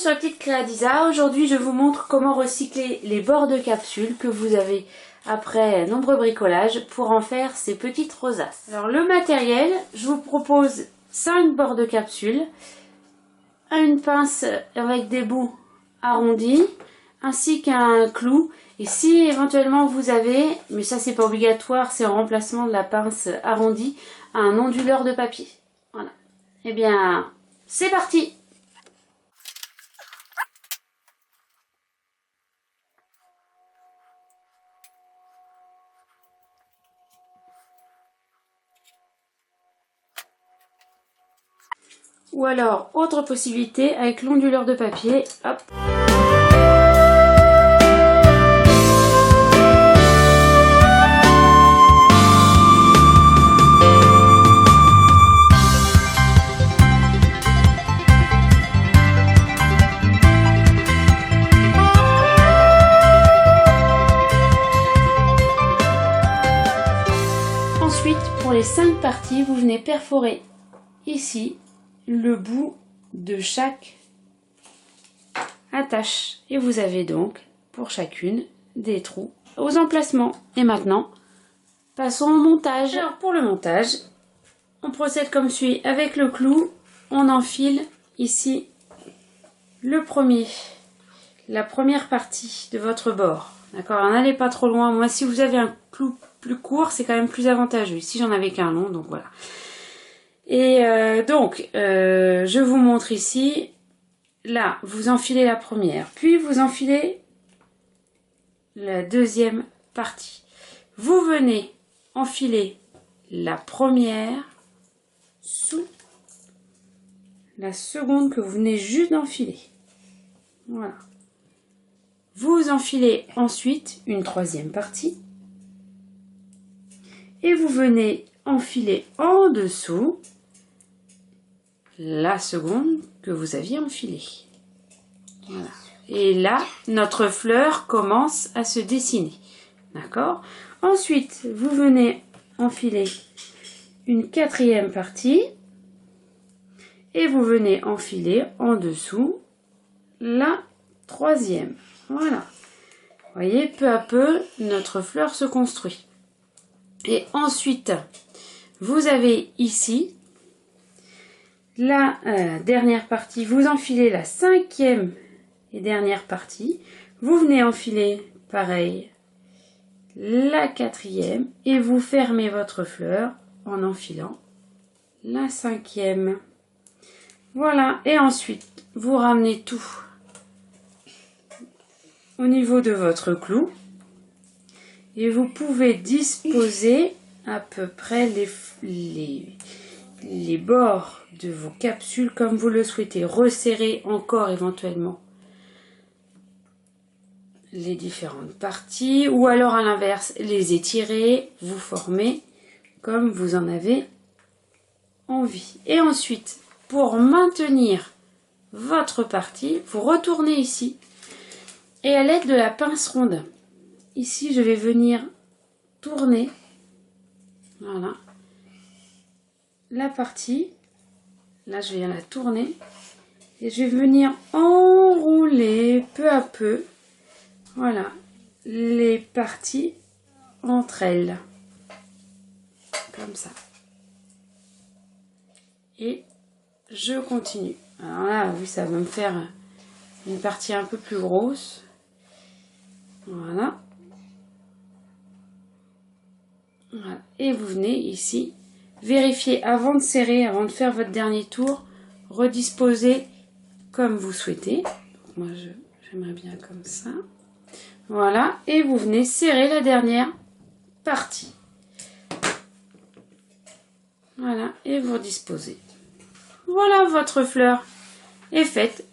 sur la petite Créadisa. Aujourd'hui je vous montre comment recycler les bords de capsules que vous avez après nombreux bricolages pour en faire ces petites rosaces. Alors le matériel, je vous propose 5 bords de capsules, une pince avec des bouts arrondis, ainsi qu'un clou. Et si éventuellement vous avez, mais ça c'est pas obligatoire, c'est en remplacement de la pince arrondie, un onduleur de papier. Voilà. Et bien, c'est parti! Ou alors, autre possibilité, avec l'onduleur de papier, hop. Ensuite, pour les 5 parties, vous venez perforer ici le bout de chaque attache. Et vous avez donc, pour chacune, des trous aux emplacements. Et maintenant, passons au montage. Alors, pour le montage, on procède comme suit. Avec le clou, on enfile ici le premier, la première partie de votre bord. D'accord, n'allez pas trop loin. Moi, si vous avez un clou plus court, c'est quand même plus avantageux. Ici, j'en avais qu'un long, donc voilà. Et je vous montre ici. Là, vous enfilez la première, puis vous enfilez la deuxième partie. Vous venez enfiler la première sous la seconde que vous venez juste d'enfiler. Voilà. Vous enfilez ensuite une troisième partie et vous venez enfiler en dessous la seconde que vous aviez enfilée. Voilà. Et là, notre fleur commence à se dessiner. D'accord? Ensuite, vous venez enfiler une quatrième partie et vous venez enfiler en dessous la troisième. Voilà. Vous voyez, peu à peu, notre fleur se construit. Et ensuite, vous avez ici la dernière partie. Vous enfilez la cinquième et dernière partie. Vous venez enfiler, pareil, la quatrième. Et vous fermez votre fleur en enfilant la cinquième. Voilà. Et ensuite, vous ramenez tout au niveau de votre clou. Et vous pouvez disposer à peu près les bords de vos capsules comme vous le souhaitez. Resserrer encore éventuellement les différentes parties. Ou alors à l'inverse, les étirer, vous formez comme vous en avez envie. Et ensuite, pour maintenir votre partie, vous retournez ici. Et à l'aide de la pince ronde, ici je vais venir tourner, voilà, la partie, là je vais la tourner, et je vais venir enrouler peu à peu, voilà, les parties entre elles, comme ça. Et je continue. Alors là, oui, ça va me faire une partie un peu plus grosse. Voilà. Voilà. Et vous venez ici, vérifier avant de serrer, avant de faire votre dernier tour, redisposer comme vous souhaitez. Donc moi, j'aimerais bien comme ça. Voilà. Et vous venez serrer la dernière partie. Voilà. Et vous redisposez. Voilà, votre fleur est faite.